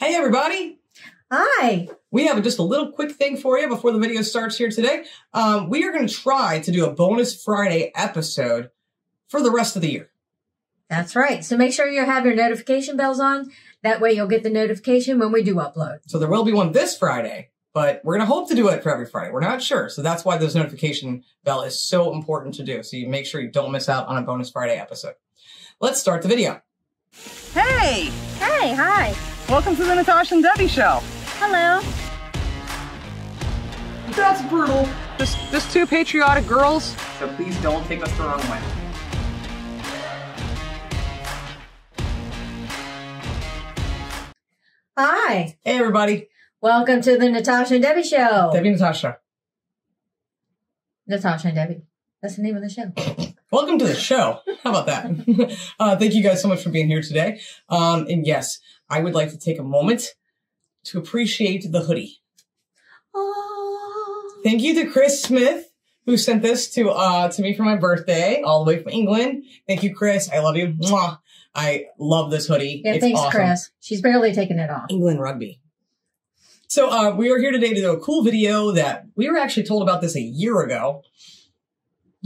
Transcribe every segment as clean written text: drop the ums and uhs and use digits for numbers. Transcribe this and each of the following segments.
Hey everybody! Hi! We have just a little quick thing for you before the video starts here today. We are going to try to do a bonus Friday episode for the rest of the year. That's right. So make sure you have your notification bells on. That way you'll get the notification when we do upload. So there will be one this Friday, but we're going to hope to do it for every Friday. We're not sure. So that's why this notification bell is so important to do. So you make sure you don't miss out on a bonus Friday episode. Let's start the video. Hey! Hey, hi! Welcome to the Natasha and Debbie show. Hello. That's brutal. Just two patriotic girls. So please don't take us the wrong way. Hi! Hey everybody! Welcome to the Natasha and Debbie show. Debbie and Natasha. Natasha and Debbie. That's the name of the show. Welcome to the show. How about that? Thank you guys so much for being here today. And yes, I would like to take a moment to appreciate the hoodie. Oh. Thank you to Chris Smith, who sent this to me for my birthday, all the way from England. Thank you, Chris. I love you. Mwah. I love this hoodie. Yeah, it's thanks, awesome. Chris. She's barely taking it off. England rugby. So we are here today to do a cool video that we were actually told about this a year ago.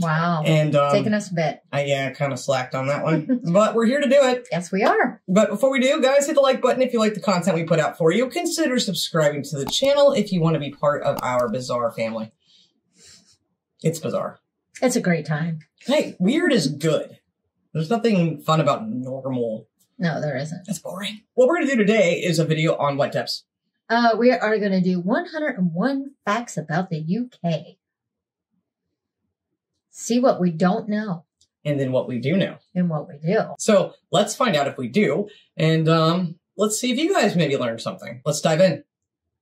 Wow. And taking us a bit. I kind of slacked on that one, but we're here to do it. Yes, we are. But before we do, guys, hit the like button if you like the content we put out for you. Consider subscribing to the channel if you want to be part of our bizarre family. It's bizarre. It's a great time. Hey, weird is good. There's nothing fun about normal. No, there isn't. That's boring. What we're going to do today is a video on what, Debs? We are going to do 101 facts about the UK. See what we don't know. And then what we do know. And what we do. So let's find out if we do. And let's see if you guys maybe learned something. Let's dive in.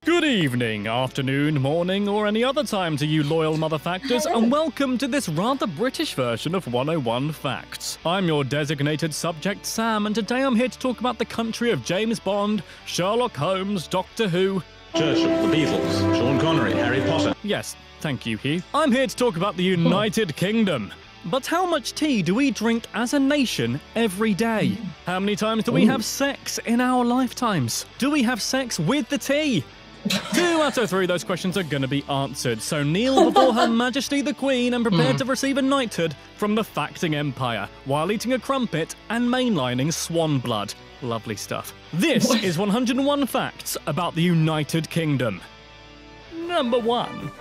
Good evening, afternoon, morning, or any other time to you loyal motherfactors, and welcome to this rather British version of 101 Facts. I'm your designated subject, Sam, and today I'm here to talk about the country of James Bond, Sherlock Holmes, Doctor Who... Churchill, the Beatles, Sean Connery, Harry Potter. Yes, thank you, Hugh. I'm here to talk about the United Kingdom. But how much tea do we drink as a nation every day? How many times do we have sex in our lifetimes? Do we have sex with the tea? 2 out of 3 of those questions are going to be answered, so kneel before Her Majesty the Queen and prepare to receive a knighthood from the Facting Empire, while eating a crumpet and mainlining swan blood. Lovely stuff. This is 101 Facts about the United Kingdom. Number 1.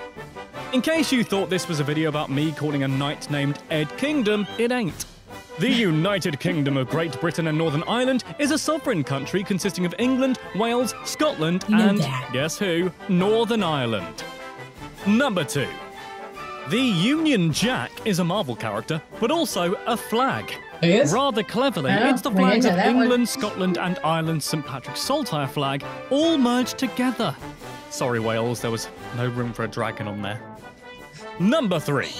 In case you thought this was a video about me calling a knight named Ed Kingdom, it ain't. The United Kingdom of Great Britain and Northern Ireland is a sovereign country consisting of England, Wales, Scotland, and, guess who, Northern Ireland. Number 2. The Union Jack is a Marvel character, but also a flag. He is? Rather cleverly, Oh, it's the we flags didn't of know that one. England, Scotland, and Ireland's St. Patrick's Saltire flag all merged together. Sorry, Wales, there was no room for a dragon on there. Number 3.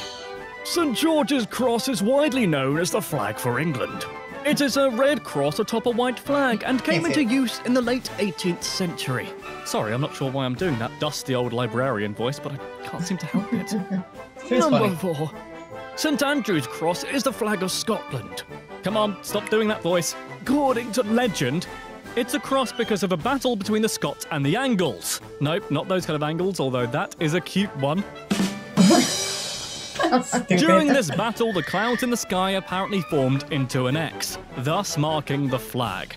St. George's Cross is widely known as the flag for England. It is a red cross atop a white flag and came into use in the late 18th century. Sorry, I'm not sure why I'm doing that dusty old librarian voice, but I can't seem to help it. Number 4. St. Andrew's Cross is the flag of Scotland. Come on, stop doing that voice. According to legend, it's a cross because of a battle between the Scots and the Angles. Nope, not those kind of Angles, although that is a cute one. During this battle, the clouds in the sky apparently formed into an X, thus marking the flag.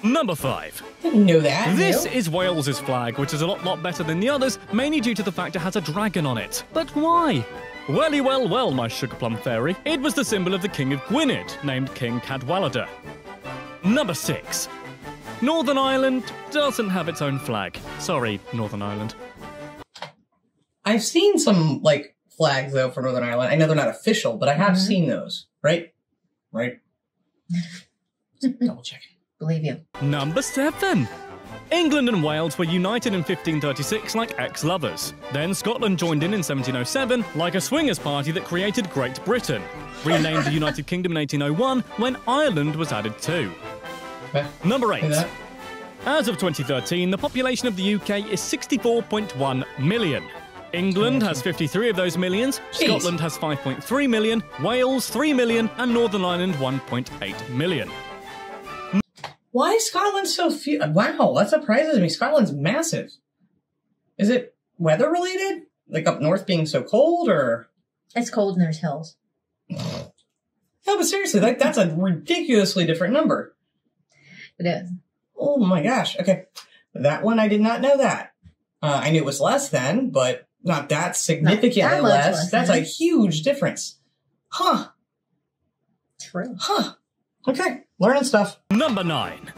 Number 5. Didn't know that. This is Wales's flag, which is a lot better than the others, mainly due to the fact it has a dragon on it. But why? Welly well, my sugar plum fairy. It was the symbol of the King of Gwynedd, named King Cadwallader. Number 6. Northern Ireland doesn't have its own flag. Sorry, Northern Ireland. I've seen some, like, flags, though, for Northern Ireland. I know they're not official, but I have seen those. Right? Right? Just double checking. Believe you. Number 7. England and Wales were united in 1536 like ex-lovers. Then Scotland joined in 1707 like a swingers party that created Great Britain. Renamed the United Kingdom in 1801 when Ireland was added too. Okay. Number 8. See that? As of 2013, the population of the UK is 64.1 million. England has 53 of those millions, Scotland has 5.3 million, Wales 3 million, and Northern Ireland 1.8 million. Why is Scotland so few? Wow, that surprises me. Scotland's massive. Is it weather related? Like up north being so cold, or? It's cold and there's hills. No, but seriously, like that's a ridiculously different number. It is. Oh my gosh. Okay. That one, I did not know that. I knew it was less than, but not that significantly Not that much less. That's than. a huge difference. Huh. True. Huh. Okay. Learning stuff. Number 9.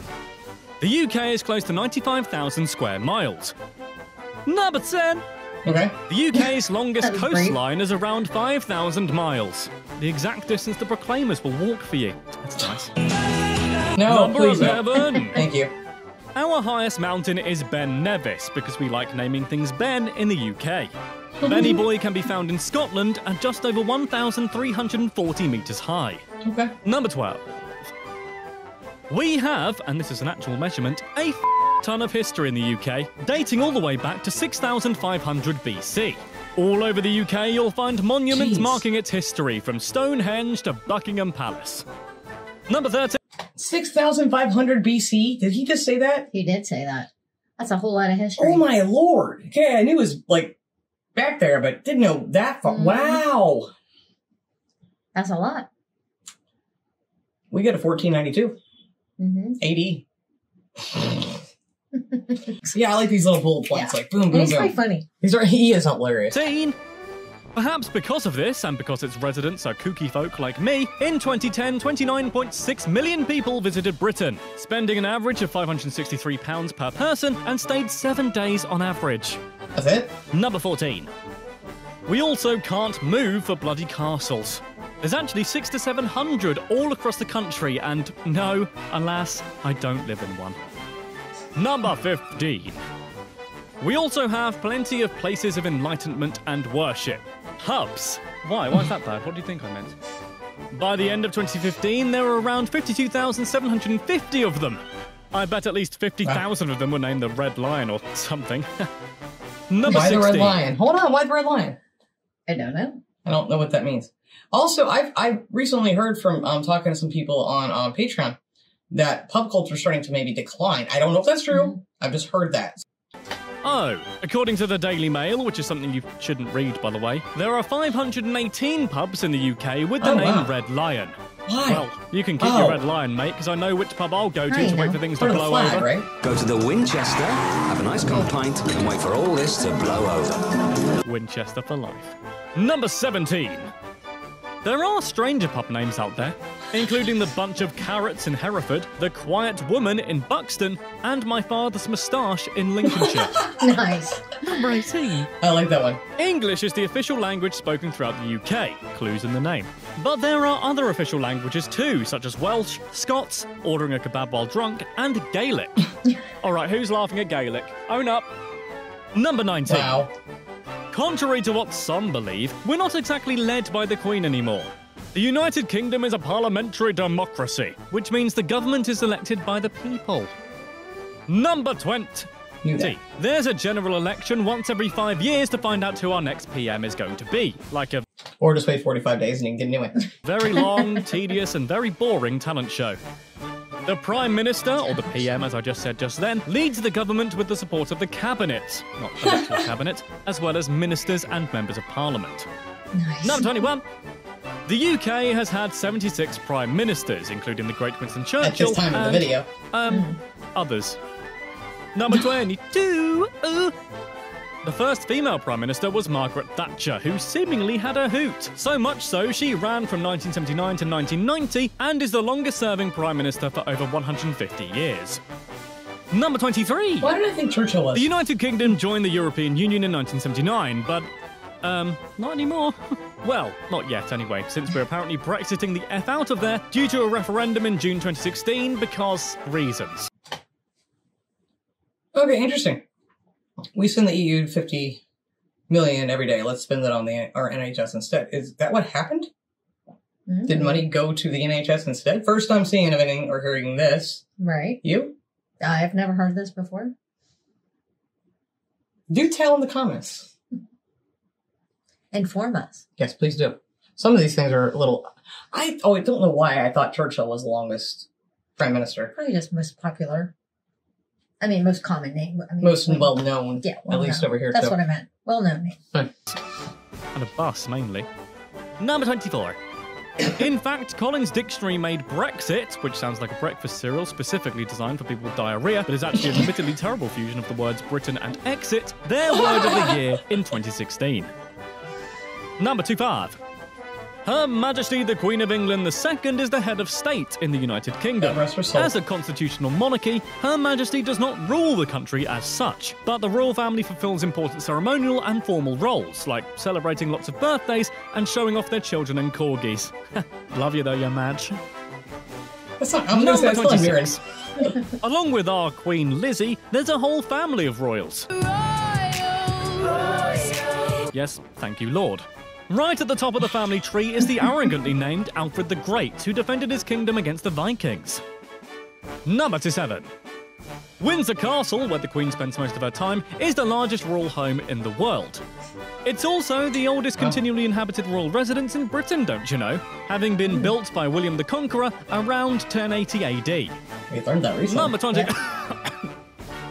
The UK is close to 95,000 square miles. Number 10. Okay. The UK's longest That was great. coastline is around 5,000 miles. The exact distance the Proclaimers will walk for you. That's nice. No, Number please no. 11. Thank you. Our highest mountain is Ben Nevis because we like naming things Ben in the UK. Benny Boy can be found in Scotland at just over 1,340 metres high. Okay. Number 12. We have, and this is an actual measurement, a ton of history in the UK, dating all the way back to 6,500 BC. All over the UK, you'll find monuments Jeez. marking its history, from Stonehenge to Buckingham Palace. Number 13. 6,500 BC? Did he just say that? He did say that. That's a whole lot of history. Oh my lord. Okay, I knew it was like back there, but didn't know that far. Wow. That's a lot. We get a 1492. Mm-hmm. AD. Yeah, I like these little bullet points, Yeah. like boom, And boom, he's boom. quite funny. He is hilarious. 13. Perhaps because of this, and because its residents are kooky folk like me, in 2010, 29.6 million people visited Britain, spending an average of £563 per person and stayed 7 days on average. That's it? Number 14. We also can't move for bloody castles. There's actually 600 to 700 all across the country, and no, alas, I don't live in one. Number 15. We also have plenty of places of enlightenment and worship. Hubs. Why? Why is that bad? What do you think I meant? By the end of 2015, there were around 52,750 of them. I bet at least 50,000 of them were named the Red Lion or something. Number Why 16. the red lion? Hold on, why the red lion? I don't know. I don't know what that means. Also, I've recently heard from talking to some people on Patreon that pub culture is starting to maybe decline. I don't know if that's true. I've just heard that. Oh, according to the Daily Mail, which is something you shouldn't read, by the way, there are 518 pubs in the UK with the name wow. Red Lion. Why? Well, you can keep your Red Lion, mate, because I know which pub I'll go to I to wait know. for things For to the blow flag, over. right? Go to the Winchester, have a nice cold pint, and wait for all this to blow over. Winchester for life. Number 17. There are stranger pub names out there, including the Bunch of Carrots in Hereford, the Quiet Woman in Buxton, and My Father's Moustache in Lincolnshire. Nice. Number 18. I like that one. English is the official language spoken throughout the UK, clues in the name. But there are other official languages too, such as Welsh, Scots, ordering a kebab while drunk, and Gaelic. Alright, who's laughing at Gaelic? Own up. Number 19. Wow. Contrary to what some believe, we're not exactly led by the Queen anymore. The United Kingdom is a parliamentary democracy, which means the government is elected by the people. Number 20. Knew that. There's a general election once every 5 years to find out who our next PM is going to be. Like a Or just wait 45 days and you can get a new one. very long, tedious, and very boring talent show. The Prime Minister, or the PM as I just said just then, leads the government with the support of the Cabinet, not the electoral Cabinet, as well as ministers and members of Parliament. Nice. Number 21. The UK has had 76 Prime Ministers, including the great Winston Churchill At this time of the and, video. others. Number 22. The first female Prime Minister was Margaret Thatcher, who seemingly had a hoot. So much so, she ran from 1979 to 1990 and is the longest-serving Prime Minister for over 150 years. Number 23. Why did I think Churchill was? The United Kingdom joined the European Union in 1979, but, not anymore. Well, not yet anyway, since we're apparently Brexiting the F out of there due to a referendum in June 2016 because reasons. Okay, interesting. We send the EU 50 million every day. Let's spend it on our NHS instead. Is that what happened? Did money go to the NHS instead? First time seeing of anything or hearing this. Right. You? I've never heard this before. Do tell in the comments. Inform us. Yes, please do. Some of these things are a little... I don't know why I thought Churchill was the longest Prime Minister. Probably just most popular. I mean, most common name. I mean, Most well-known. Yeah, At least over here, That's too. what I meant. Well-known name. And a bus, mainly. Number 24. In fact, Collins Dictionary made Brexit, which sounds like a breakfast cereal specifically designed for people with diarrhea, but is actually an admittedly terrible fusion of the words Britain and exit, their word of the year in 2016. Number 25. Her Majesty the Queen of England II is the head of state in the United Kingdom. God rest her soul. As a constitutional monarchy, Her Majesty does not rule the country as such, but the royal family fulfills important ceremonial and formal roles, like celebrating lots of birthdays and showing off their children and corgis. Love you though, Your Madge. That's not, I'm going to say that's still mirrors. Along with our Queen Lizzie, there's a whole family of royals. Yes, thank you, Lord. Right at the top of the family tree is the arrogantly named Alfred the Great, who defended his kingdom against the Vikings. Number 27. Windsor Castle, where the Queen spends most of her time, is the largest royal home in the world. It's also the oldest continually inhabited royal residence in Britain, don't you know, having been built by William the Conqueror around 1080 AD. We learned that recently. Number 20.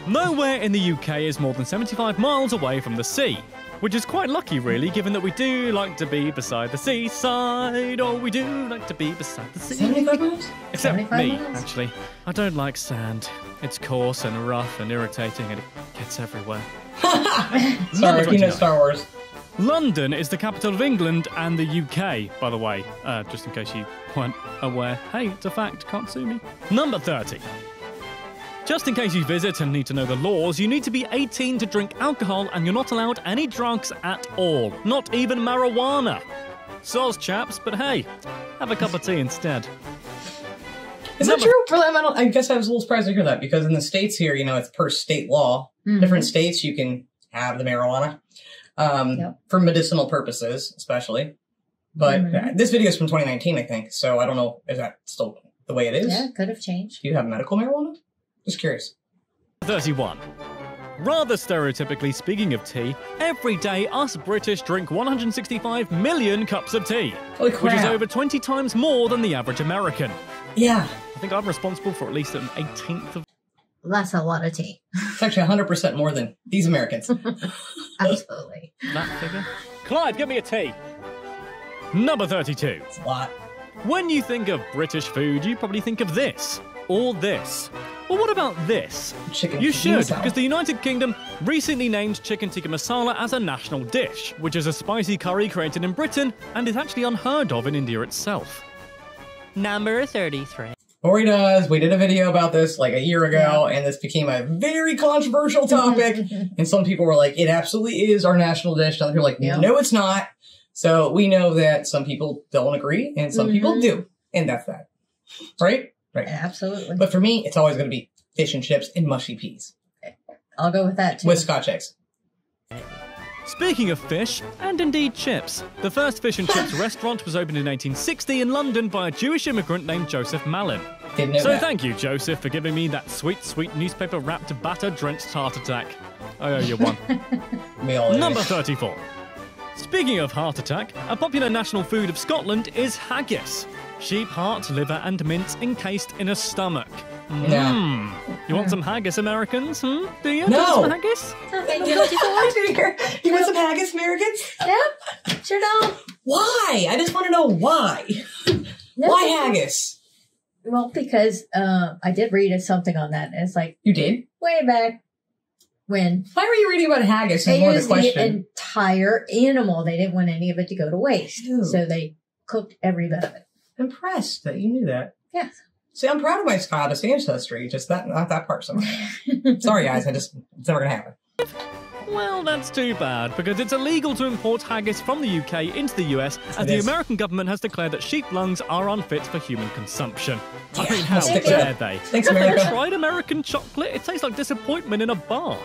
Nowhere in the UK is more than 75 miles away from the sea. Which is quite lucky, really, given that we do like to be beside the seaside. Oh, we do like to be beside the sea. 75 miles? Except 75 me, miles? actually. I don't like sand. It's coarse and rough and irritating, and it gets everywhere. Sorry, if you know Star Wars. London is the capital of England and the UK, by the way. Just in case you weren't aware. Hey, it's a fact, can't sue me. Number 30. Just in case you visit and need to know the laws, you need to be 18 to drink alcohol and you're not allowed any drugs at all. Not even marijuana. Soz, chaps, but hey, have a cup of tea instead. Is that true for them? I guess I was a little surprised to hear that because in the States here, you know, it's per state law. Different states, you can have the marijuana for medicinal purposes, especially. But this video is from 2019, I think. So I don't know, is that still the way it is? Yeah, could have changed. Do you have medical marijuana? Just curious. 31. Rather stereotypically speaking of tea, every day us British drink 165 million cups of tea. Holy crap. Which is over 20 times more than the average American. Yeah. I think I'm responsible for at least an 18th of... That's a lot of tea. It's actually 100% more than these Americans. Absolutely. that figure. Clyde, give me a tea. Number 32. It's a lot. When you think of British food, you probably think of this. Or this. Well, what about this? Chicken You tikka should, masala. because the United Kingdom recently named chicken tikka masala as a national dish, which is a spicy curry created in Britain and is actually unheard of in India itself. Number 33. Corey does. We did a video about this like a year ago, and this became a very controversial topic. And some people were like, it absolutely is our national dish. And other people were like, no, it's not. So we know that some people don't agree, and some people do. And that's that. Right? Right. Absolutely. But for me, it's always going to be fish and chips and mushy peas. I'll go with that too. With Scotch eggs. Speaking of fish, and indeed chips, the first fish and chips restaurant was opened in 1860 in London by a Jewish immigrant named Joseph Malin. Didn't know So that. thank you, Joseph, for giving me that sweet, sweet newspaper-wrapped batter-drenched heart attack. I owe you one. We all Number 34. Speaking of heart attack, a popular national food of Scotland is haggis. Sheep heart, liver and mince encased in a stomach. Yeah. You want some haggis, Americans? Do you? No. Want some haggis? You want some haggis, Americans? Yep. Sure don't. Why? I just want to know why. No. Why haggis? Well, because I did read something on that. And it's like You did? way back when Why were you reading about haggis? Is they more the used the question. entire animal. They didn't want any of it to go to waste. Ew. So they cooked every bit of it. Impressed that you knew that. Yes. See, I'm proud of my Scottish ancestry, just that, not that part so much. Sorry, guys, it's never gonna happen. Well, that's too bad, because it's illegal to import haggis from the UK into the US, as It the is. American government has declared that sheep lungs are unfit for human consumption. I mean, I'll how stick to dare it. they? Thanks, Have you America. tried American chocolate? It tastes like disappointment in a bar.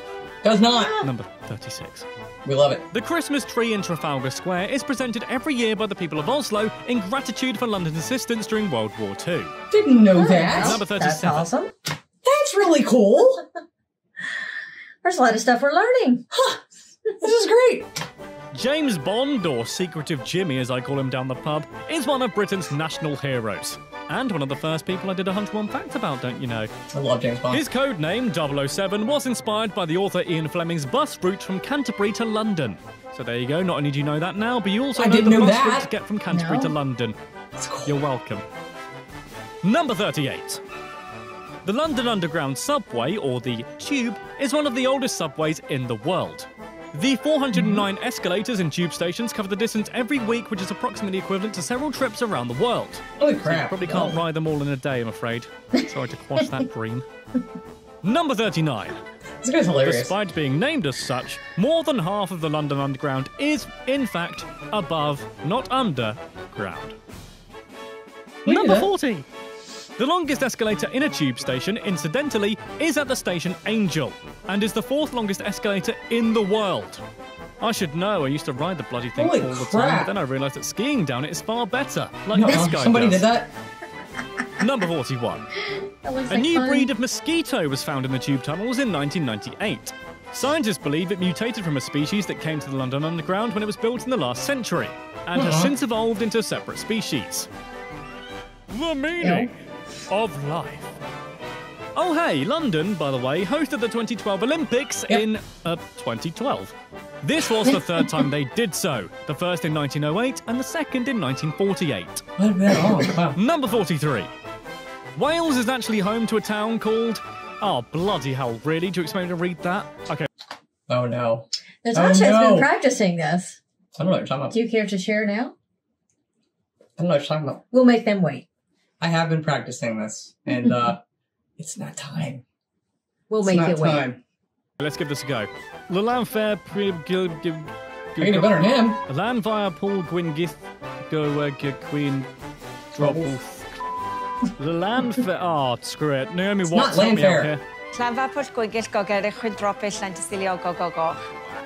Does not. Number 36. We love it. The Christmas tree in Trafalgar Square is presented every year by the people of Oslo in gratitude for London's assistance during World War II. Didn't know that. Number 37. That's awesome. That's really cool. There's a lot of stuff we're learning. This is great. James Bond, or Secretive Jimmy as I call him down the pub, is one of Britain's national heroes. And one of the first people I did a 101 Facts about, don't you know? I love James Bond. His code name, 007, was inspired by the author Ian Fleming's bus route from Canterbury to London. So there you go, not only do you know that now, but you also know the bus route to get from Canterbury to London. That's cool. You're welcome. Number 38. The London Underground subway, or the Tube, is one of the oldest subways in the world. The 409 escalators in tube stations cover the distance every week, which is approximately equivalent to several trips around the world. Holy So you crap. probably can't ride them all in a day, I'm afraid. Sorry to quash that dream. Number 39. This guy's hilarious. Despite being named as such, more than half of the London Underground is, in fact, above, not under, ground. We Number did that. 40. The longest escalator in a tube station, incidentally, is at the station Angel, and is the 4th longest escalator in the world. I should know, I used to ride the bloody thing Holy all the time, crap. but then I realised that skiing down it is far better, like No, this guy somebody does. did that? Number 41. That looks A like new fun. breed of mosquito was found in the tube tunnels in 1998. Scientists believe it mutated from a species that came to the London Underground when it was built in the last century, and has since evolved into a separate species. The meaning of life. Oh hey, London, by the way, hosted the 2012 Olympics in 2012. This was the 3rd time they did so, the first in 1908 and the second in 1948. What the hell? Wow. Number 43. Wales is actually home to a town called... Oh, bloody hell, really? Do you expect me to read that? Okay. Oh no. Natasha has no. been practicing this. I don't know what you're talking about. Do you care to share now? I don't know what you're talking about. We'll make them wait. I have been practicing this, and it's not time. We'll It's make not it wait. time. Let's give this a go. The land fair... I can do better than him. The land via Paul Gwyngyth... Go Queen... Drop... The land fair... Oh, screw it. Naomi Watts, not help me out Landfair. here.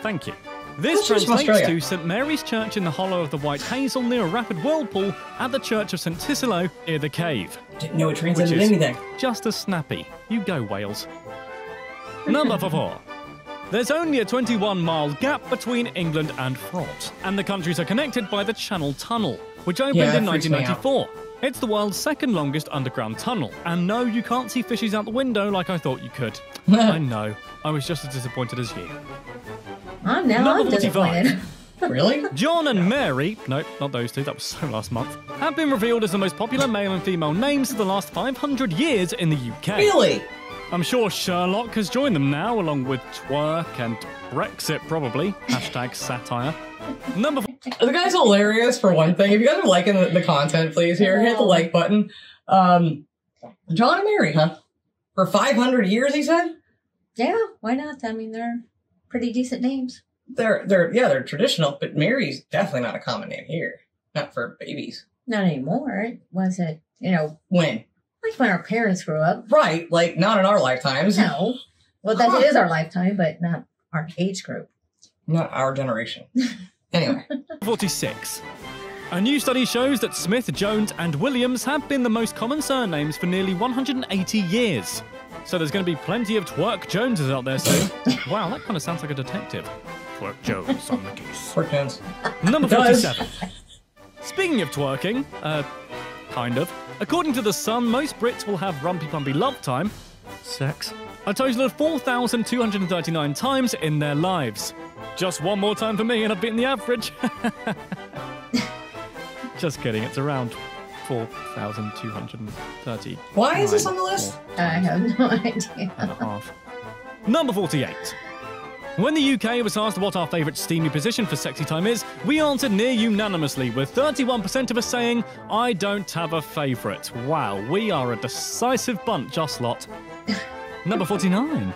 Thank you. This What's from translates Australia? to St Mary's Church in the hollow of the White Hazel near a rapid whirlpool at the Church of St Tisilo near the cave. Didn't know it Which translated is anything. just as snappy. You go, Wales. Number 4. There's only a 21-mile gap between England and France, and the countries are connected by the Channel Tunnel, which opened Yeah, in that freaks me out. 1994. It's the world's 2nd longest underground tunnel, and no, you can't see fishes out the window like I thought you could. I know. I was just as disappointed as you. I'm Number 45. disappointed. Really? John and Mary, nope, not those two, that was so last month, have been revealed as the most popular male and female names of the last 500 years in the UK. Really? I'm sure Sherlock has joined them now, along with Twerk and Brexit, probably. Hashtag satire. Number 4. The guy's hilarious, for one thing. If you guys are liking the content, please, here, hit the like button. John and Mary, huh? For 500 years, he said? Yeah, why not? I mean, they're pretty decent names. They're traditional, but Mary's definitely not a common name here. Not for babies. Not anymore. It wasn't, When? like when our parents grew up. Right, like, not in our lifetimes. No. Well, that is our lifetime, but not our age group. Not our generation. Anyway. 46. A new study shows that Smith, Jones, and Williams have been the most common surnames for nearly 180 years. So there's going to be plenty of Twerk Joneses out there soon. Wow, that kind of sounds like a detective. Twerk Jones on the case. Pork Jones. Number It does. 47. Speaking of twerking, kind of. According to The Sun, most Brits will have rumpy-pumpy love time, sex, a total of 4,239 times in their lives. Just one more time for me and I've beaten the average. Just kidding, it's around 4,230. Why is this on the list? I have no idea. And a half. Number 48. When the UK was asked what our favourite steamy position for sexy time is, we answered near unanimously, with 31% of us saying, I don't have a favourite. Wow, we are a decisive bunch, us lot. Number 49.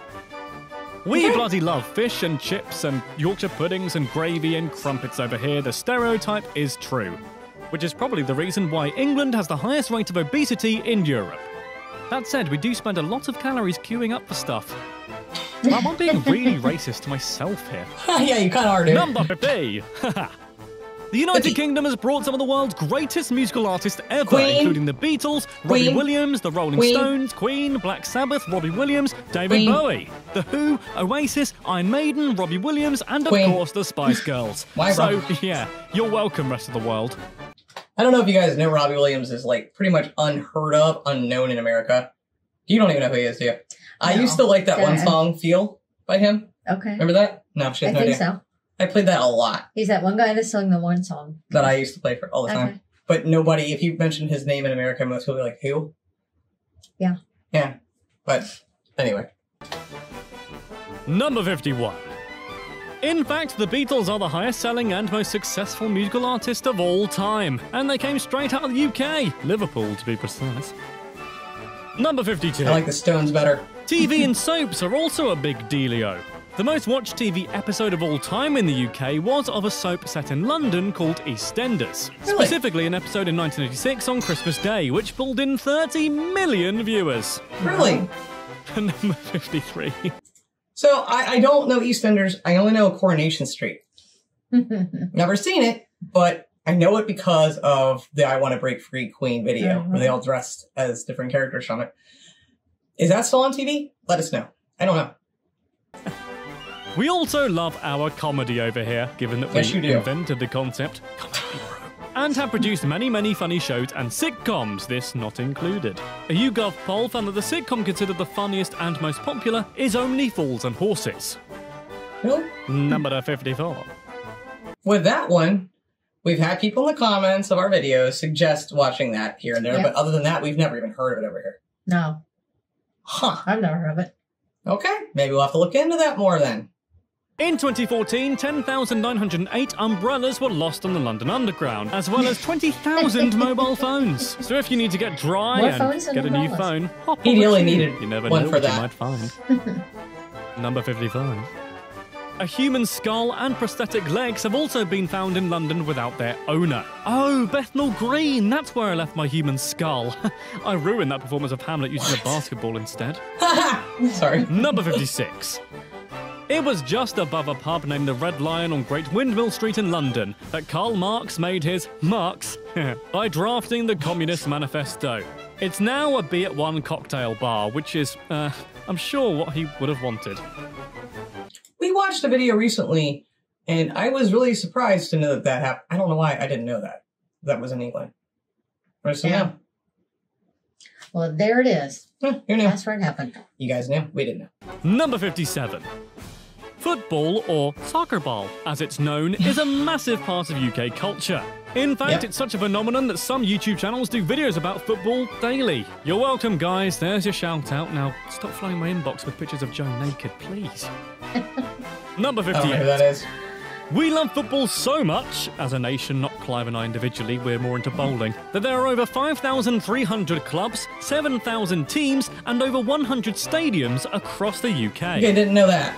We bloody love fish and chips and Yorkshire puddings and gravy and crumpets over here. The stereotype is true. Which is probably the reason why England has the highest rate of obesity in Europe. That said, we do spend a lot of calories queuing up for stuff. Well, I'm being really racist to myself here. Yeah, you kind of are, dude. Number 50. The United Kingdom has brought some of the world's greatest musical artists ever, Queen. including the Beatles, Robbie Queen. Williams, the Rolling Queen. Stones, Queen, Black Sabbath, Robbie Williams, David Queen. Bowie, The Who, Oasis, Iron Maiden, Robbie Williams, and of Queen. course the Spice Girls. Why So, Robbie? yeah, you're welcome, rest of the world. I don't know if you guys know Robbie Williams is like pretty much unheard of, unknown in America. You don't even know who he is, do you? I used to like that one song, Feel, by him. Okay. Remember that? No, she has I no think idea. so. I played that a lot. He's that one guy that sung the one song. That I used to play for all the time. Okay. But nobody, if you mention his name in America, most people will be like, who? Yeah. Yeah. But anyway. Number 51. In fact, the Beatles are the highest-selling and most successful musical artist of all time, and they came straight out of the UK, Liverpool to be precise. Number 52. I like the Stones better. TV and soaps are also a big dealio. The most watched TV episode of all time in the UK was of a soap set in London called EastEnders. Really? Specifically an episode in 1986 on Christmas Day, which pulled in 30 million viewers. Really? Number 53. So I don't know EastEnders. I only know Coronation Street. Never seen it, but I know it because of the I Want to Break Free Queen video, where they all dressed as different characters from it. Is that still on TV? Let us know. I don't know. We also love our comedy over here, given that Yes, we you do. invented the concept, and have produced many funny shows and sitcoms, this not included. A YouGov poll found that the sitcom considered the funniest and most popular is Only Fools and Horses. Really? Number 54. With that one, we've had people in the comments of our videos suggest watching that here and there, Yeah. but other than that, we've never even heard of it over here. No, Huh. I've never heard of it. Okay. Maybe we'll have to look into that more then. In 2014, 10,908 umbrellas were lost on the London Underground, as well as 20,000 mobile phones. So if you need to get dry More and phones than get a new umbrellas. phone, hop He on the really tube. needed You never one know for what that. you might find. Number 55. A human skull and prosthetic legs have also been found in London without their owner. Oh, Bethnal Green, that's where I left my human skull. I ruined that performance of Hamlet using a basketball instead. Sorry. Number 56. It was just above a pub named the Red Lion on Great Windmill Street in London that Karl Marx made his marks by drafting the Communist Manifesto. It's now a be at one cocktail bar, which is, I'm sure, what he would have wanted. We watched a video recently, and I was really surprised to know that that happened. I don't know why I didn't know that. That was in England. So Yeah. now, Well, there it is. you knew. That's where it happened. You guys knew. We didn't know. Number 57. Football, or soccer ball, as it's known, is a massive part of UK culture. In fact, Yep. it's such a phenomenon that some YouTube channels do videos about football daily. You're welcome, guys. There's your shout out. Now, stop flooding my inbox with pictures of Joe naked, please. Number I don't know 58. who that is. We love football so much, as a nation, not Clive and I individually, we're more into bowling, that there are over 5,300 clubs, 7,000 teams, and over 100 stadiums across the UK. Okay, didn't know that.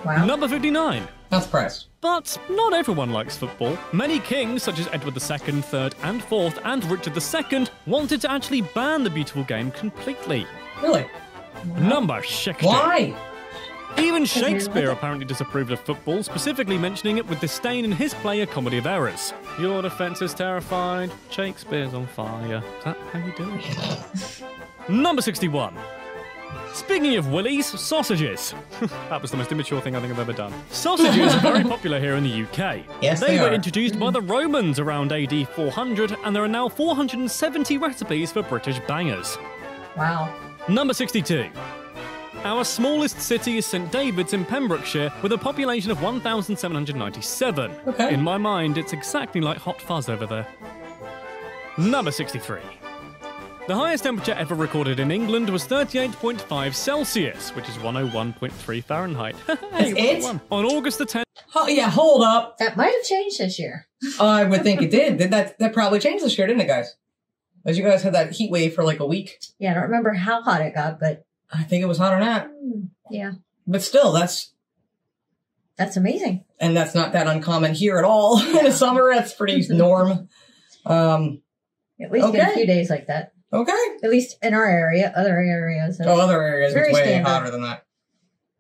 Wow. Number 59. Not surprised. But not everyone likes football. Many kings, such as Edward II, III, and IV, and Richard II, wanted to actually ban the beautiful game completely. Really? Number 60. Why? Even you Shakespeare like it. apparently disapproved of football, specifically mentioning it with disdain in his play A Comedy of Errors. Your defence is terrified, Shakespeare's on fire. Is that how you do it? Number 61. Speaking of willies, sausages. That was the most immature thing I think I've ever done. Sausages are very popular here in the UK. Yes, they they were are. introduced by the Romans around AD 400, and there are now 470 recipes for British bangers. Wow. Number 62. Our smallest city is St David's in Pembrokeshire, with a population of 1,797. Okay. In my mind, it's exactly like Hot Fuzz over there. Number 63. The highest temperature ever recorded in England was 38.5 Celsius, which is 101.3 Fahrenheit. That's it? 101. On August the 10th. Oh, yeah, hold up. That might have changed this year. I would think it did. That probably changed this year, didn't it, guys? As you guys had that heat wave for like a week. Yeah, I don't remember how hot it got, but I think it was hotter than that. yeah, But still, that's amazing. and that's not that uncommon here at all. In the summer, that's pretty norm. At least get a Okay. few days like that. Okay. At least in our area. Other areas. Oh, other areas, Very it's way standard. hotter than that.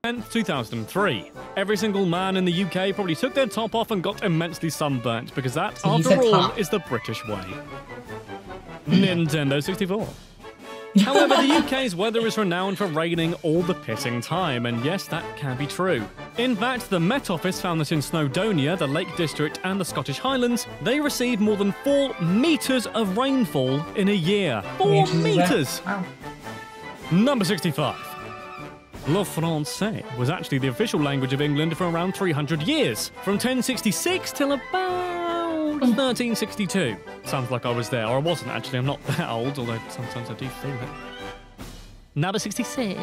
10th, 2003. Every single man in the UK probably took their top off and got immensely sunburnt, because that, So after all, top. is the British way. Nintendo 64. However, the UK's weather is renowned for raining all the pissing time, and yes, that can be true. In fact, the Met Office found that in Snowdonia, the Lake District, and the Scottish Highlands, they receive more than 4 metres of rainfall in a year. 4 metres! Wow. Number 65. Le Français was actually the official language of England for around 300 years, from 1066 till about 1362. Sounds like I was there, or I wasn't actually, I'm not that old, although sometimes I do feel it. Number 66.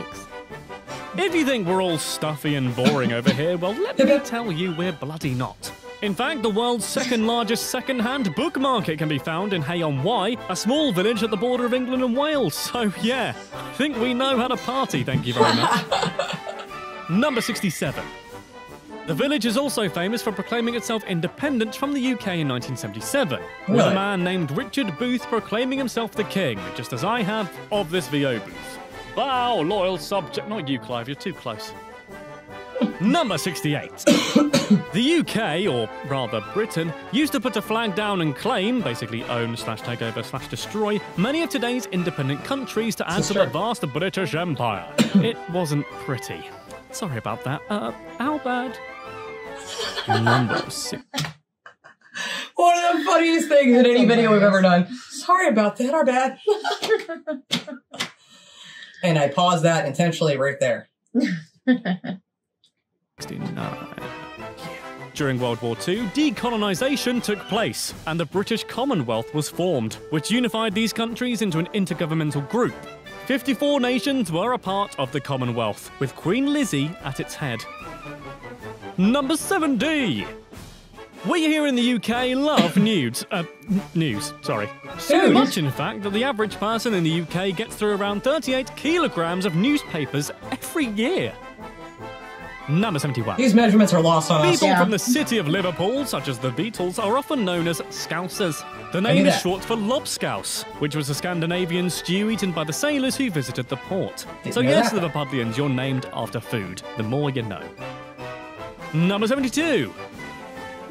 If you think we're all stuffy and boring over here, well, let me tell you we're bloody not. In fact, the world's second largest second-hand book market can be found in Hay-on-Wye, a small village at the border of England and Wales. So yeah, I think we know how to party, thank you very much. Number 67. The village is also famous for proclaiming itself independent from the UK in 1977, with Really? a man named Richard Booth proclaiming himself the king, just as I have of this VO booth. Bow, loyal subject. Not you, Clive, you're too close. Number 68. The UK, or rather Britain, used to put a flag down and claim, basically own / take over / destroy, many of today's independent countries to add to the vast British Empire. It wasn't pretty. Sorry about that. How bad? Number 6. One of the funniest things in any video we've ever done. Sorry about that, our bad. And I paused that intentionally right there. 69. During World War II, decolonisation took place, and the British Commonwealth was formed, which unified these countries into an intergovernmental group. 54 nations were a part of the Commonwealth, with Queen Lizzie at its head. Number 70. We here in the UK love news, sorry. So much, in fact, that the average person in the UK gets through around 38 kilograms of newspapers every year. Number 71. These measurements are lost on us. People from the city of Liverpool, such as the Beatles, are often known as Scousers. The name is short for lobscouse, which was a Scandinavian stew eaten by the sailors who visited the port. So yes, Liverpudlians, you're named after food. The more you know. Number 72.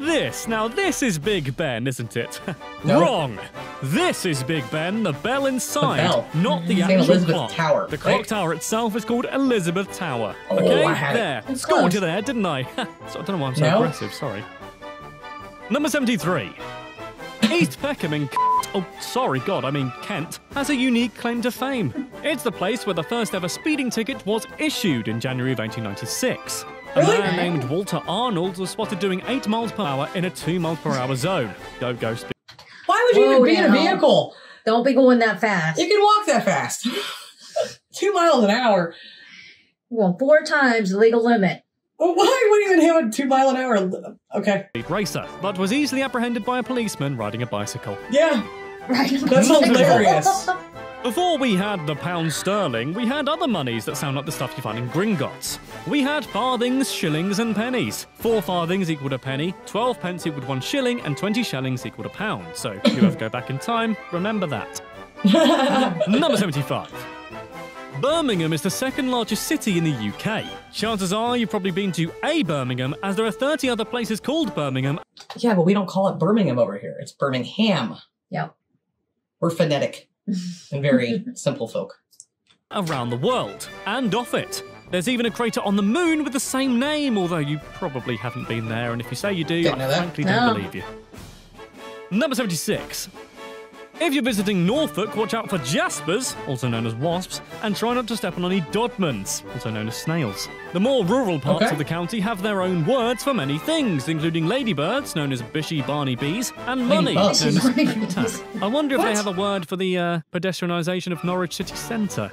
This is Big Ben, isn't it? No. Wrong. This is Big Ben, the bell inside, bell. not the St. actual Elizabeth clock. Tower, The clock right? tower itself is called Elizabeth Tower. Oh, Okay, I had it. there. It's Scored close. you there, didn't I? So I don't know why I'm so No? aggressive, sorry. Number 73. East Peckham in Kent has a unique claim to fame. It's the place where the first ever speeding ticket was issued in January of 1896. A Really? man named Walter Arnold was spotted doing 8 miles per hour in a 2 miles per hour zone. Go speed. Why would you even Whoa, be in a now. vehicle? Don't be going that fast. You can walk that fast. 2 miles an hour. Well, 4 times the legal limit. Well, why would you even have a 2 mile an hour? Okay. Racer, but was easily apprehended by a policeman riding a bicycle. Yeah. Right. That sounds hilarious. Before we had the pound sterling, we had other monies that sound like the stuff you find in Gringotts. We had farthings, shillings, and pennies. 4 farthings equaled a penny, 12 pence equaled 1 shilling, and 20 shillings equaled a pound. So if you ever go back in time, remember that. Number 75. Birmingham is the second largest city in the UK. Chances are you've probably been to a Birmingham, as there are 30 other places called Birmingham. Yeah, but we don't call it Birmingham over here. It's Birmingham. Yep. We're phonetic and very simple folk. Around the world, and off it. There's even a crater on the moon with the same name, although you probably haven't been there, and if you say you do, Didn't know I that. frankly No. don't believe you. Number 76. If you're visiting Norfolk, watch out for jaspers, also known as wasps, and try not to step on any dodmans, also known as snails. The more rural parts Okay. of the county have their own words for many things, including ladybirds, known as bishy barney bees, and money, known Ladybugs. as Barney pewter. bees. I wonder if they What? have a word for the pedestrianisation of Norwich city centre.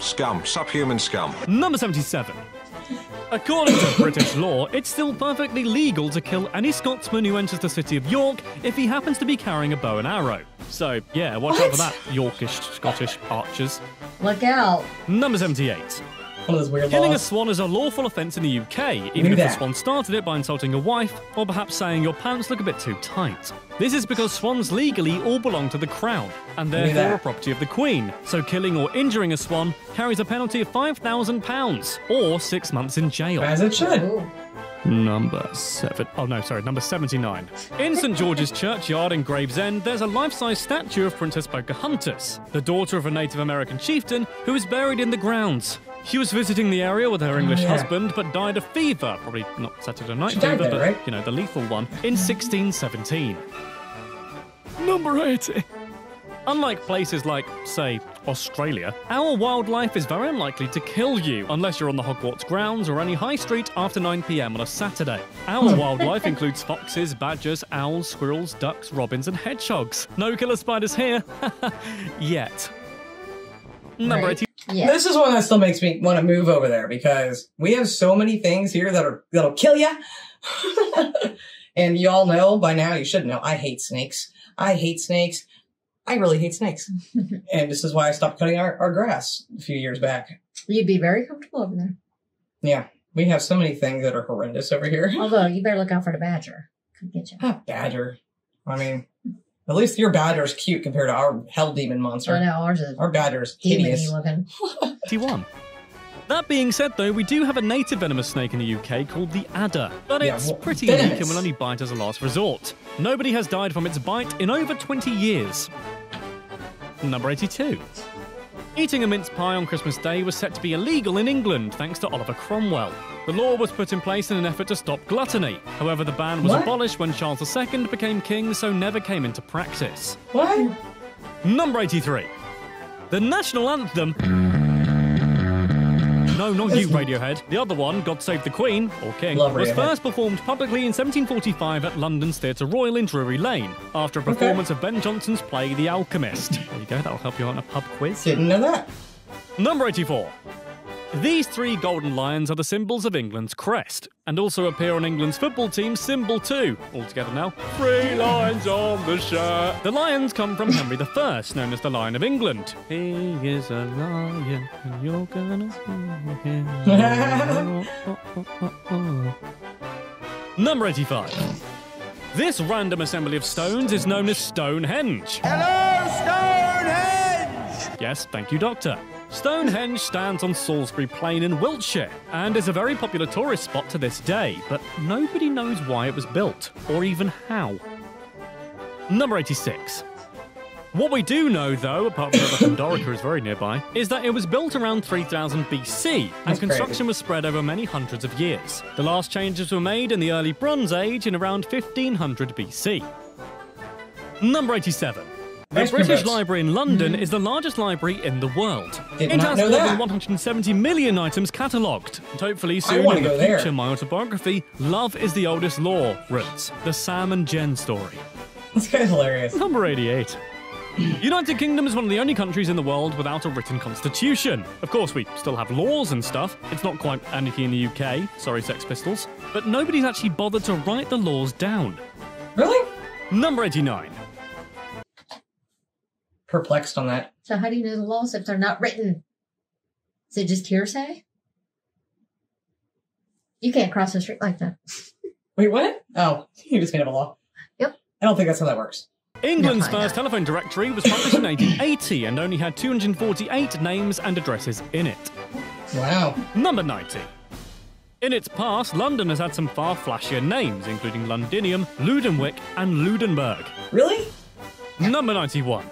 Scum. Subhuman scum. Number 77. According to British law, it's still perfectly legal to kill any Scotsman who enters the city of York if he happens to be carrying a bow and arrow. So, yeah, watch out for that, Yorkish Scottish archers. Look out. Number 78. One of those weird Killing a laws. swan is a lawful offence in the UK, even if the swan started it by insulting a wife, or perhaps saying your pants look a bit too tight. This is because swans legally all belong to the crown, and therefore are property of the Queen, so killing or injuring a swan carries a penalty of £5,000, or 6 months in jail. As it should. Number 79. In St George's Churchyard in Gravesend, there's a life-size statue of Princess Pocahontas, the daughter of a Native American chieftain who is buried in the grounds. She was visiting the area with her English husband, but died of fever, probably not Saturday night fever, but, right? you know, the lethal one, in 1617. Number 80. Unlike places like, say, Australia, our wildlife is very unlikely to kill you unless you're on the Hogwarts grounds or any high street after 9 p.m. on a Saturday. Our wildlife includes foxes, badgers, owls, squirrels, ducks, robins, and hedgehogs. No killer spiders here. Yet. Number 80. Yeah. This is one that still makes me want to move over there because we have so many things here that'll kill you. And you all know by now, you should know, I hate snakes. I really hate snakes. And this is why I stopped cutting our grass a few years back. You'd be very comfortable over there. Yeah. We have so many things that are horrendous over here. Although, you better look out for the badger. Come get you. Badger. I mean, at least your badger's cute compared to our hell demon monster. I know, ours is our badger's hideous. looking. 81. That being said, though, we do have a native venomous snake in the UK called the adder, but it's pretty unique and will only bite as a last resort. Nobody has died from its bite in over 20 years. Number 82. Eating a mince pie on Christmas Day was set to be illegal in England thanks to Oliver Cromwell. The law was put in place in an effort to stop gluttony. However, the ban was abolished when Charles II became king, so never came into practice. What? Number 83. The national anthem... No, not you, Radiohead. The other one, God Save the Queen, or King, was first performed publicly in 1745 at London's Theatre Royal in Drury Lane, after a performance of Ben Jonson's play The Alchemist. There you go, that'll help you out in a pub quiz. Didn't know that. Number 84. These 3 golden lions are the symbols of England's crest, and also appear on England's football team's symbol too. All together now. 3 lions on the shirt. The lions come from Henry I, known as the Lion of England. He is a lion, and you're gonna see him. Number 85. This random assembly of stones is known as Stonehenge. Hello, Stonehenge! Yes, thank you, Doctor. Stonehenge stands on Salisbury Plain in Wiltshire and is a very popular tourist spot to this day, but nobody knows why it was built, or even how. Number 86. What we do know, though, apart from that Dorica is very nearby, is that it was built around 3000 BC, and construction was spread over many hundreds of years. The last changes were made in the early Bronze Age in around 1500 BC. Number 87. The British Library in London is the largest library in the world. It has more than 170 million items catalogued. And hopefully soon in the future, my autobiography, Love is the Oldest Law, writes the Sam and Jen story. This guy's hilarious. Number 88. United Kingdom is one of the only countries in the world without a written constitution. Of course, we still have laws and stuff. It's not quite anarchy in the UK, sorry Sex Pistols. But nobody's actually bothered to write the laws down. Really? Number 89. Perplexed on that. So how do you know the laws if they're not written? Is it just hearsay? You can't cross the street like that. Wait, what? Oh, you just made up a law. Yep. I don't think that's how that works. England's first telephone directory was published in 1880 and only had 248 names and addresses in it. Wow. Number 90. In its past, London has had some far flashier names, including Londinium, Ludenwick, and Ludenberg. Really? Number 91.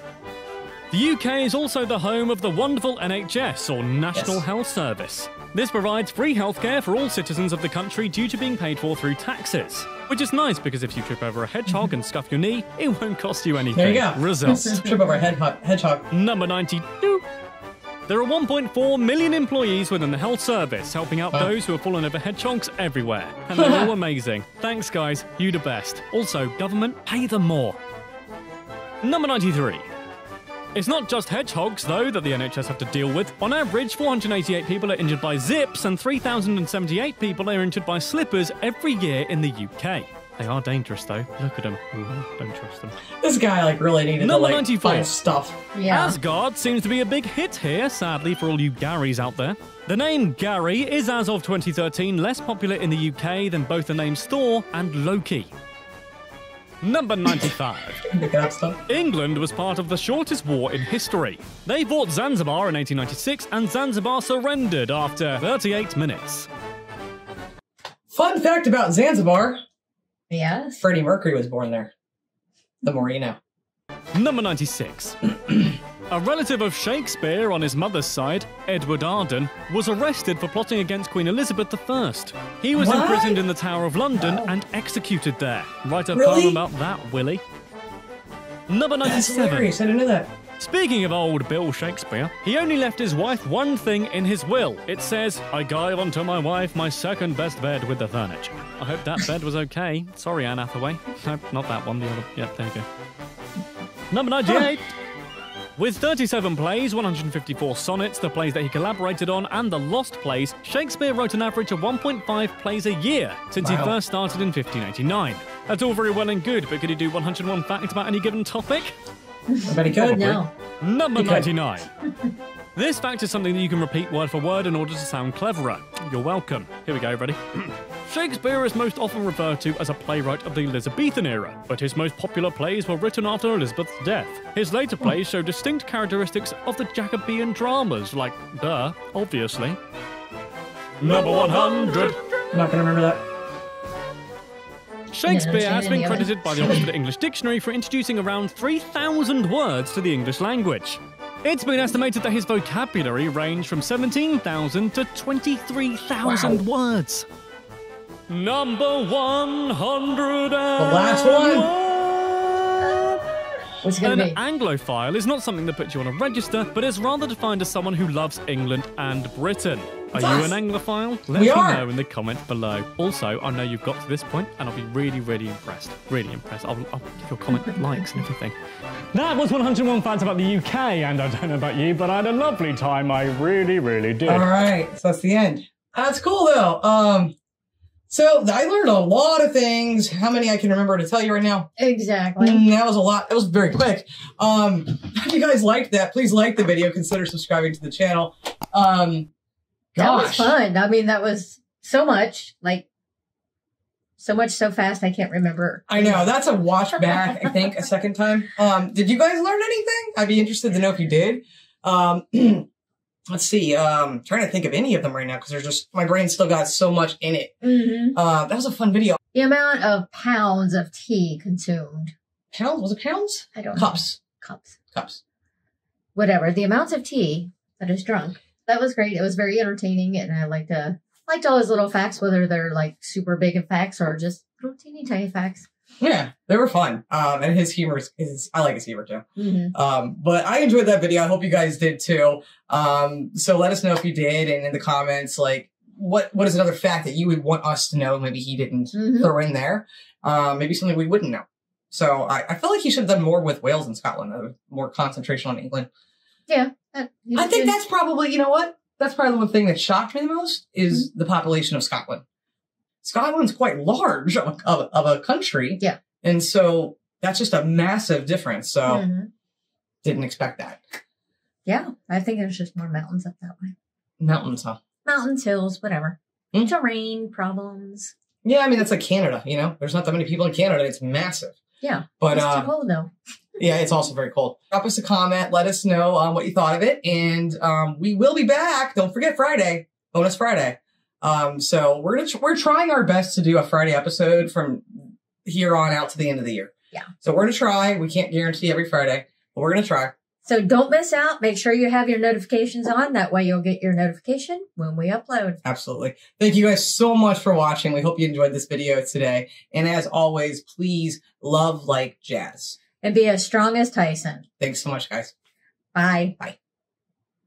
The UK is also the home of the wonderful NHS, or National Health Service. This provides free healthcare for all citizens of the country due to being paid for through taxes. Which is nice because if you trip over a hedgehog and scuff your knee, it won't cost you anything. There you go. Result. Trip over a hedgehog. Number 92. There are 1.4 million employees within the health service, helping out those who have fallen over hedgehogs everywhere. And they're all amazing. Thanks, guys. You the best. Also, government, pay them more. Number 93. It's not just hedgehogs, though, that the NHS have to deal with. On average, 488 people are injured by zips and 3,078 people are injured by slippers every year in the UK. They are dangerous, though. Look at them. Ooh, don't trust them. This guy, really needed Number to, 94. find stuff. Yeah. Asgard seems to be a big hit here, sadly, for all you Garys out there. The name Gary is, as of 2013, less popular in the UK than both the names Thor and Loki. Number 95. England was part of the shortest war in history. They fought Zanzibar in 1896, and Zanzibar surrendered after 38 minutes. Fun fact about Zanzibar. Yes. Freddie Mercury was born there. The more you know. Number 96. A relative of Shakespeare on his mother's side, Edward Arden, was arrested for plotting against Queen Elizabeth I. He was imprisoned in the Tower of London and executed there. Write a poem about that, Willie. Number 97. That's hilarious. I didn't know that. Speaking of old Bill Shakespeare, he only left his wife one thing in his will. It says, "I gave unto my wife my second best bed with the furniture." I hope that bed was okay. Sorry, Anne Hathaway. No, not that one, the other. Yeah, there you go. Number 98. With 37 plays, 154 sonnets, the plays that he collaborated on, and the lost plays, Shakespeare wrote an average of 1.5 plays a year since he first started in 1589. That's all very well and good, but could he do 101 facts about any given topic? I bet he could. No. Number 99. This fact is something that you can repeat word for word in order to sound cleverer. You're welcome. Here we go, ready? Shakespeare is most often referred to as a playwright of the Elizabethan era, but his most popular plays were written after Elizabeth's death. His later plays show distinct characteristics of the Jacobean dramas, like, duh, obviously. Number 100. I'm not going to remember that. Shakespeare has been credited by the Oxford English Dictionary for introducing around 3,000 words to the English language. It's been estimated that his vocabulary ranged from 17,000 to 23,000 words. Number 100. The last one. What's it gonna An be? Anglophile is not something that puts you on a register, but is rather defined as someone who loves England and Britain. Are you an Anglophile? Let me know in the comments below. Also, I know you've got to this point, and I'll be really, really impressed. Really impressed. I'll give your comment likes and everything. That was 101 facts about the UK, and I don't know about you, but I had a lovely time. I really, really did. All right, so that's the end. That's cool, though. So I learned a lot of things. How many I can remember to tell you right now? Exactly. That was a lot. That was very quick. If you guys liked that, please like the video. Consider subscribing to the channel. That was fun. I mean, that was so much, like, so much so fast I can't remember. I know. That's a watch back, I think, a second time. Did you guys learn anything? I'd be interested to know if you did. Let's see. Trying to think of any of them right now because there's just, my brain still got so much in it. That was a fun video. The amount of pounds of tea consumed. Pounds? Was it pounds? I don't know. Cups. Cups. Whatever. The amounts of tea that is drunk. That was great. It was very entertaining, and I liked all his little facts, whether they're like super big facts or just little teeny tiny facts. Yeah, they were fun. And his humor is I like his humor too. But I enjoyed that video. I hope you guys did too. So let us know if you did, and in the comments, like, what is another fact that you would want us to know? Maybe he didn't throw in there. Maybe something we wouldn't know. So I feel like he should have done more with Wales and Scotland, more concentration on England. Yeah. I think that's probably, you know what? That's probably the one thing that shocked me the most is the population of Scotland. Scotland's quite large of a country. Yeah. And so that's just a massive difference. So didn't expect that. Yeah. I think there's just more mountains up that way. Mountains, huh? Mountains, hills, whatever. Terrain, problems. Yeah, I mean, that's like Canada, you know? There's not that many people in Canada. It's massive. Yeah. But it's too cold, though. Yeah, it's also very cold. Drop us a comment. Let us know what you thought of it. And we will be back. Don't forget Friday. Bonus Friday. So we're trying our best to do a Friday episode from here on out to the end of the year. Yeah. So we're going to try. We can't guarantee every Friday, but we're going to try. So don't miss out. Make sure you have your notifications on. That way you'll get your notification when we upload. Absolutely. Thank you guys so much for watching. We hope you enjoyed this video today. And as always, please love like jazz. And be as strong as Tyson. Thanks so much, guys. Bye. Bye.